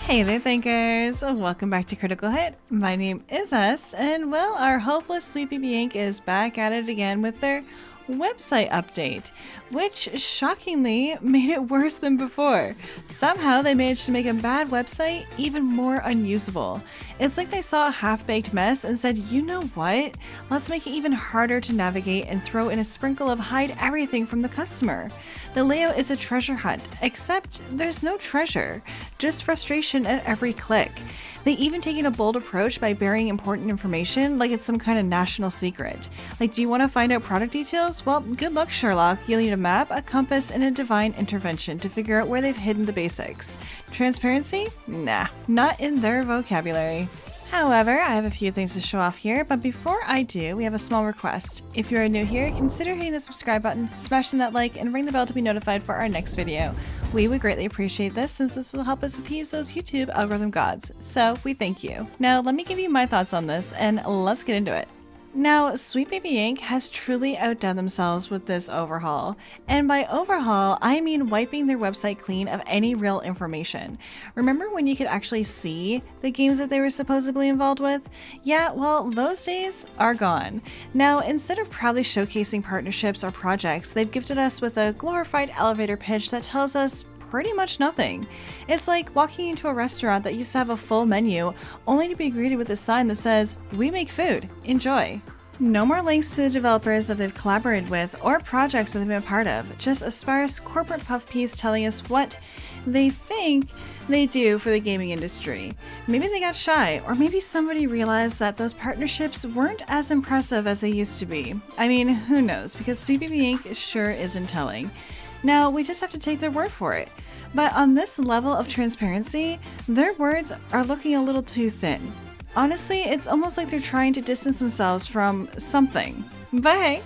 Hey there, thinkers! Welcome back to Critical Hit. My name is S, and well, our hopeless Sweet Baby Inc. is back at it again with their website update, which shockingly made it worse than before. Somehow they managed to make a bad website even more unusable. It's like they saw a half-baked mess and said, you know what? Let's make it even harder to navigate and throw in a sprinkle of hide everything from the customer. The layout is a treasure hunt, except there's no treasure, just frustration at every click. They even taken a bold approach by burying important information like it's some kind of national secret. Like, do you want to find out product details? Well, good luck, Sherlock. You'll need a map, a compass, and a divine intervention to figure out where they've hidden the basics. Transparency? Nah, not in their vocabulary. However, I have a few things to show off here, but before I do, we have a small request. If you are new here, consider hitting the subscribe button, smashing that like, and ring the bell to be notified for our next video. We would greatly appreciate this since this will help us appease those YouTube algorithm gods, so we thank you. Now let me give you my thoughts on this, and let's get into it. Now, Sweet Baby Inc. has truly outdone themselves with this overhaul. And by overhaul, I mean wiping their website clean of any real information. Remember when you could actually see the games that they were supposedly involved with? Yeah, well, those days are gone. Now, instead of proudly showcasing partnerships or projects, they've gifted us with a glorified elevator pitch that tells us pretty much nothing. It's like walking into a restaurant that used to have a full menu, only to be greeted with a sign that says, "We make food, enjoy." No more links to the developers that they've collaborated with or projects that they've been a part of, just a sparse corporate puff piece telling us what they think they do for the gaming industry. Maybe they got shy, or maybe somebody realized that those partnerships weren't as impressive as they used to be. I mean, who knows, because Sweet Baby Inc. sure isn't telling. Now, we just have to take their word for it. But on this level of transparency, their words are looking a little too thin. Honestly, it's almost like they're trying to distance themselves from something. But hey,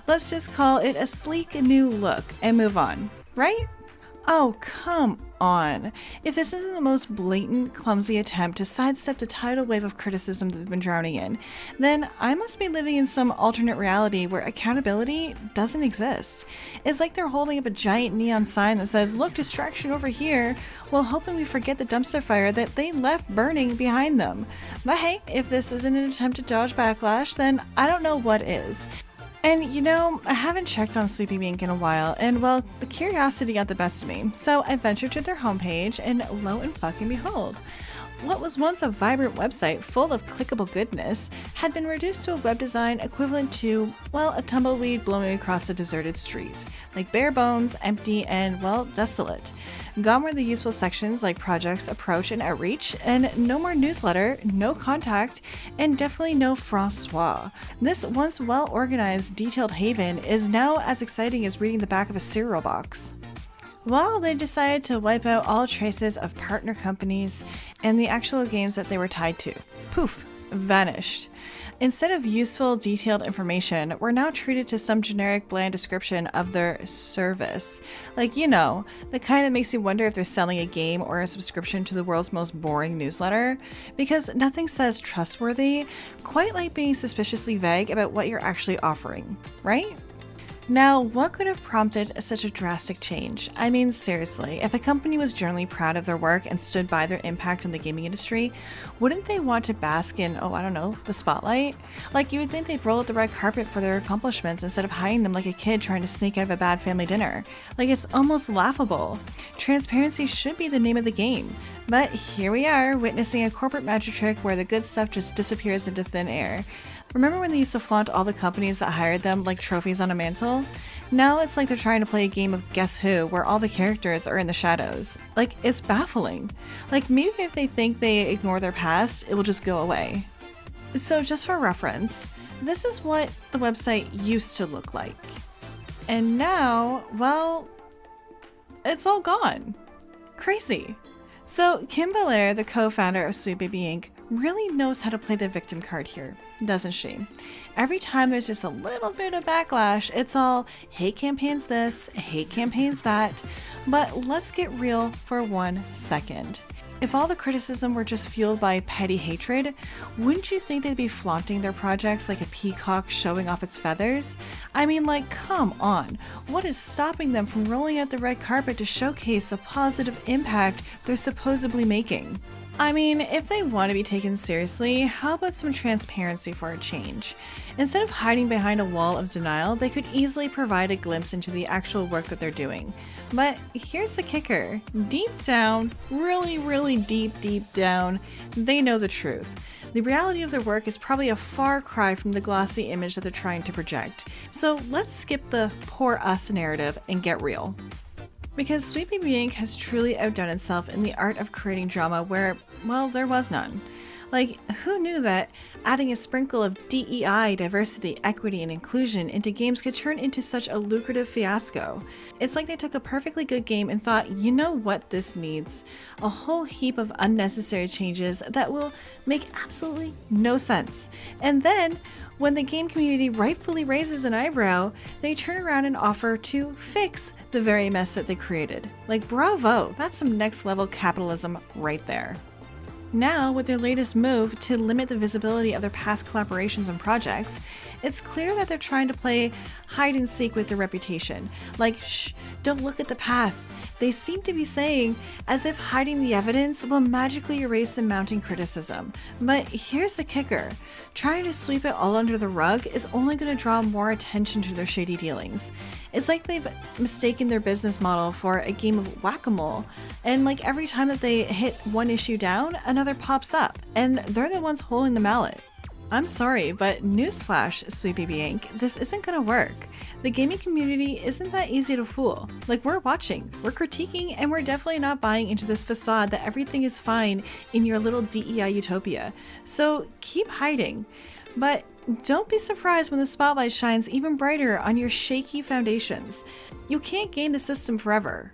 let's just call it a sleek new look and move on, right? Oh, come on. If this isn't the most blatant, clumsy attempt to sidestep the tidal wave of criticism that they've been drowning in, then I must be living in some alternate reality where accountability doesn't exist. It's like they're holding up a giant neon sign that says, "Look, distraction over here," while hoping we forget the dumpster fire that they left burning behind them. But hey, if this isn't an attempt to dodge backlash, then I don't know what is. And you know, I haven't checked on Sweet Baby Inc. in a while, and well, the curiosity got the best of me, so I ventured to their homepage, and lo and fucking behold, what was once a vibrant website full of clickable goodness had been reduced to a web design equivalent to, well, a tumbleweed blowing across a deserted street. Like bare bones, empty, and, well, desolate. Gone were the useful sections like projects, approach, and outreach, and no more newsletter, no contact, and definitely no Francois. This once well-organized, detailed haven is now as exciting as reading the back of a cereal box. Well, they decided to wipe out all traces of partner companies and the actual games that they were tied to. Poof, vanished. Instead of useful, detailed information, we're now treated to some generic, bland description of their service. Like, you know, the kind that makes you wonder if they're selling a game or a subscription to the world's most boring newsletter. Because nothing says trustworthy quite like being suspiciously vague about what you're actually offering, right? Now, what could have prompted such a drastic change? I mean, seriously, if a company was generally proud of their work and stood by their impact on the gaming industry, wouldn't they want to bask in, oh, I don't know, the spotlight? Like, you would think they'd roll out the red carpet for their accomplishments instead of hiding them like a kid trying to sneak out of a bad family dinner. Like, it's almost laughable. Transparency should be the name of the game. But here we are, witnessing a corporate magic trick where the good stuff just disappears into thin air. Remember when they used to flaunt all the companies that hired them like trophies on a mantle? Now it's like they're trying to play a game of Guess Who where all the characters are in the shadows. Like, it's baffling. Like, maybe if they think they ignore their past, it will just go away. So just for reference, this is what the website used to look like. And now, well, it's all gone. Crazy. So Kim Belair, the co-founder of Sweet Baby Inc., really knows how to play the victim card here, doesn't she? Every time there's just a little bit of backlash, it's all hate campaigns this, hate campaigns that. But let's get real for 1 second. if all the criticism were just fueled by petty hatred, wouldn't you think they'd be flaunting their projects like a peacock showing off its feathers? I mean, like, come on. What is stopping them from rolling out the red carpet to showcase the positive impact they're supposedly making? I mean, if they want to be taken seriously, how about some transparency for a change? Instead of hiding behind a wall of denial, they could easily provide a glimpse into the actual work that they're doing. But here's the kicker. Deep down, really deep down, they know the truth. The reality of their work is probably a far cry from the glossy image that they're trying to project. So let's skip the poor us narrative and get real. Because Sweet Baby Inc. has truly outdone itself in the art of creating drama where, well, there was none. Like, who knew that adding a sprinkle of DEI, diversity, equity, and inclusion into games could turn into such a lucrative fiasco? It's like they took a perfectly good game and thought, you know what this needs? A whole heap of unnecessary changes that will make absolutely no sense. And then, when the game community rightfully raises an eyebrow, they turn around and offer to fix the very mess that they created. Like, bravo, that's some next level capitalism right there. Now, with their latest move to limit the visibility of their past collaborations and projects, it's clear that they're trying to play hide and seek with their reputation. Like, shh, don't look at the past. They seem to be saying as if hiding the evidence will magically erase the mounting criticism. But here's the kicker. Trying to sweep it all under the rug is only going to draw more attention to their shady dealings. It's like they've mistaken their business model for a game of whack-a-mole, and like every time that they hit one issue down, another pops up, and they're the ones holding the mallet. I'm sorry, but newsflash, Sweet Baby Inc., this isn't gonna work. The gaming community isn't that easy to fool. Like, we're watching, we're critiquing, and we're definitely not buying into this facade that everything is fine in your little DEI utopia. So keep hiding. But don't be surprised when the spotlight shines even brighter on your shaky foundations. You can't game the system forever.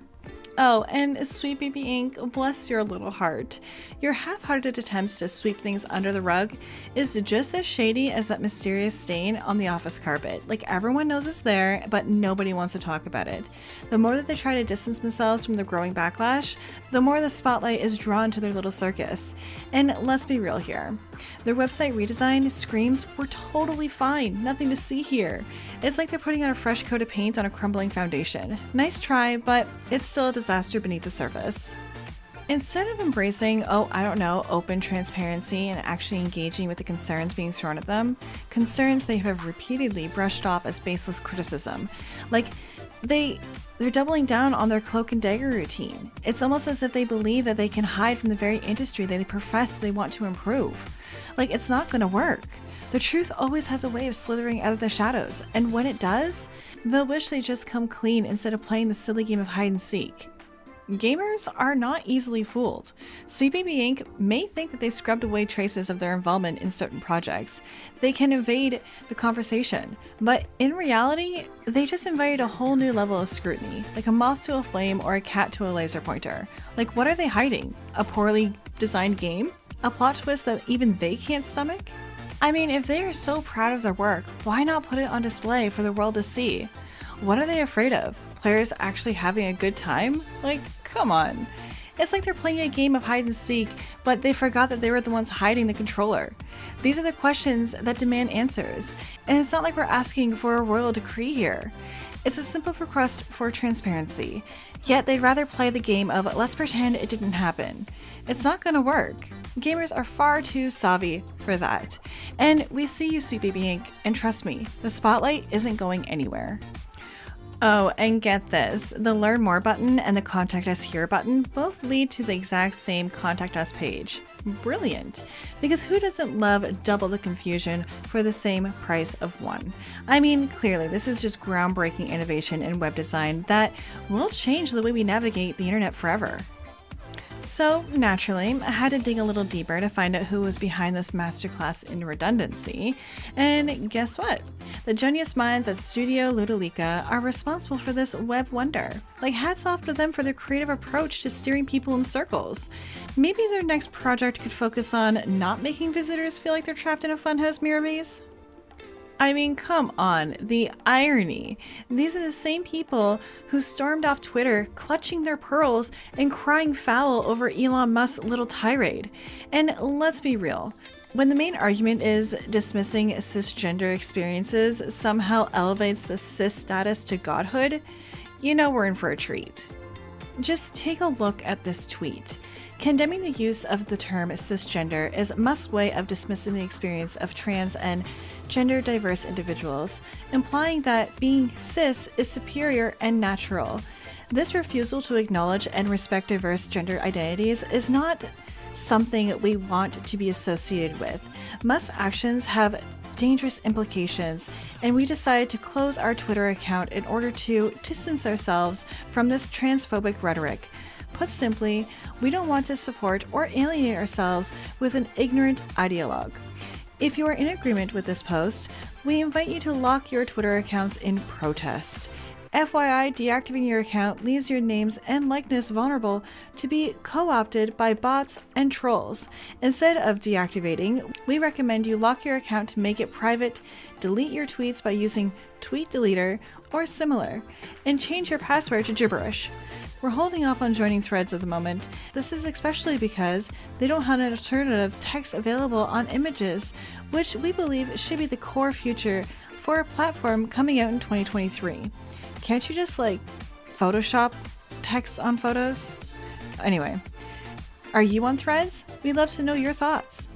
Oh, and Sweet Baby Inc., bless your little heart. Your half-hearted attempts to sweep things under the rug is just as shady as that mysterious stain on the office carpet. Like, everyone knows it's there, but nobody wants to talk about it. The more that they try to distance themselves from the growing backlash, the more the spotlight is drawn to their little circus. And let's be real here. Their website redesign screams, we're totally fine, nothing to see here. It's like they're putting on a fresh coat of paint on a crumbling foundation. Nice try, but it's still a disaster beneath the surface. Instead of embracing, open transparency and actually engaging with the concerns being thrown at them, concerns they have repeatedly brushed off as baseless criticism. Like, they're doubling down on their cloak and dagger routine. It's almost as if they believe that they can hide from the very industry that they profess they want to improve. Like, it's not gonna work. The truth always has a way of slithering out of the shadows, and when it does, they'll wish they just come clean instead of playing the silly game of hide and seek. Gamers are not easily fooled. Sweet Baby Inc. may think that they scrubbed away traces of their involvement in certain projects. They can evade the conversation, but in reality, they just invited a whole new level of scrutiny, like a moth to a flame or a cat to a laser pointer. Like, what are they hiding? A poorly designed game? A plot twist that even they can't stomach? I mean, if they are so proud of their work, why not put it on display for the world to see? What are they afraid of? Players actually having a good time? Like, come on. It's like they're playing a game of hide and seek, but they forgot that they were the ones hiding the controller. These are the questions that demand answers, and it's not like we're asking for a royal decree here. It's a simple request for transparency, yet they'd rather play the game of let's pretend it didn't happen. It's not gonna work. Gamers are far too savvy for that. And we see you, Sweet Baby Inc., and trust me, the spotlight isn't going anywhere. Oh, and get this, the Learn More button and the Contact Us Here button both lead to the exact same Contact Us page. Brilliant, because who doesn't love double the confusion for the same price of one? I mean, clearly this is just groundbreaking innovation in web design that will change the way we navigate the internet forever. So, naturally, I had to dig a little deeper to find out who was behind this masterclass in redundancy, and guess what? The genius minds at Studio Ludolica are responsible for this web wonder. Like, hats off to them for their creative approach to steering people in circles. Maybe their next project could focus on not making visitors feel like they're trapped in a funhouse mirror maze? I mean, come on, the irony. These are the same people who stormed off Twitter clutching their pearls and crying foul over Elon Musk's little tirade. And let's be real, when the main argument is dismissing cisgender experiences somehow elevates the cis status to godhood, you know we're in for a treat. Just take a look at this tweet. Condemning the use of the term cisgender is Musk's way of dismissing the experience of trans and gender diverse individuals, implying that being cis is superior and natural. This refusal to acknowledge and respect diverse gender identities is not something we want to be associated with. Musk's actions have dangerous implications, and we decided to close our Twitter account in order to distance ourselves from this transphobic rhetoric. Put simply, we don't want to support or alienate ourselves with an ignorant ideologue. If you are in agreement with this post, we invite you to lock your Twitter accounts in protest. FYI, deactivating your account leaves your names and likeness vulnerable to be co-opted by bots and trolls. Instead of deactivating, we recommend you lock your account to make it private, delete your tweets by using Tweet Deleter or similar, and change your password to gibberish. We're holding off on joining Threads at the moment. This is especially because they don't have an alternative text available on images, which we believe should be the core future for a platform coming out in 2023. Can't you just Photoshop text on photos? Anyway, are you on Threads? We'd love to know your thoughts.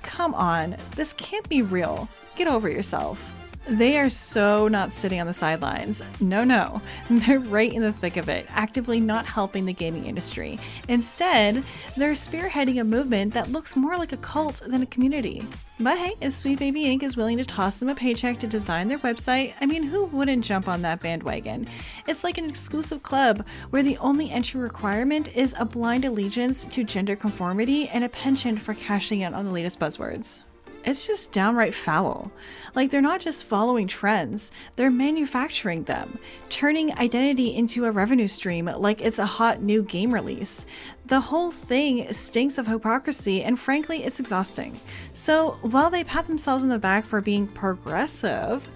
Come on, this can't be real. Get over yourself. They are so not sitting on the sidelines. No, they're right in the thick of it, actively not helping the gaming industry. Instead, they're spearheading a movement that looks more like a cult than a community. But hey, if Sweet Baby Inc. is willing to toss them a paycheck to design their website, I mean, who wouldn't jump on that bandwagon? It's like an exclusive club where the only entry requirement is a blind allegiance to gender conformity and a penchant for cashing in on the latest buzzwords. It's just downright foul. They're not just following trends, they're manufacturing them, turning identity into a revenue stream like it's a hot new game release. The whole thing stinks of hypocrisy, and frankly, it's exhausting. So while they pat themselves on the back for being progressive,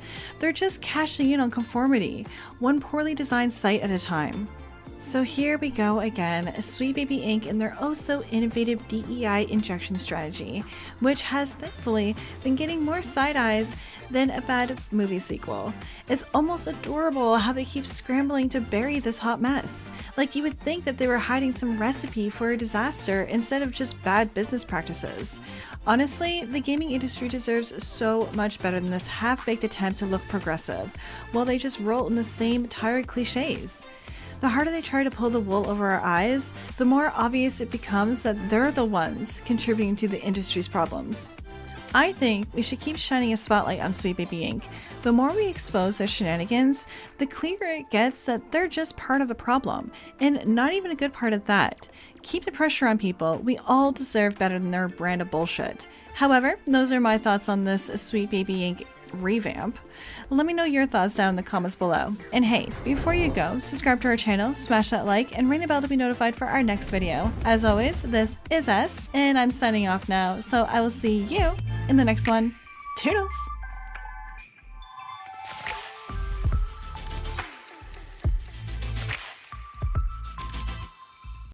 they're just cashing in on conformity, one poorly designed site at a time. So here we go again, Sweet Baby Inc. and their oh-so innovative DEI injection strategy, which has thankfully been getting more side eyes than a bad movie sequel. It's almost adorable how they keep scrambling to bury this hot mess. You would think that they were hiding some recipe for a disaster instead of just bad business practices. Honestly, the gaming industry deserves so much better than this half-baked attempt to look progressive, while they just roll in the same tired cliches. The harder they try to pull the wool over our eyes, the more obvious it becomes that they're the ones contributing to the industry's problems. I think we should keep shining a spotlight on Sweet Baby Inc. The more we expose their shenanigans, the clearer it gets that they're just part of the problem, and not even a good part at that. Keep the pressure on people. We all deserve better than their brand of bullshit. However, those are my thoughts on this Sweet Baby Inc. revamp. Let me know your thoughts down in the comments below. And hey, before you go, subscribe to our channel, smash that like, and ring the bell to be notified for our next video. As always, this is us, and I'm signing off now, so I will see you in the next one. Toodles!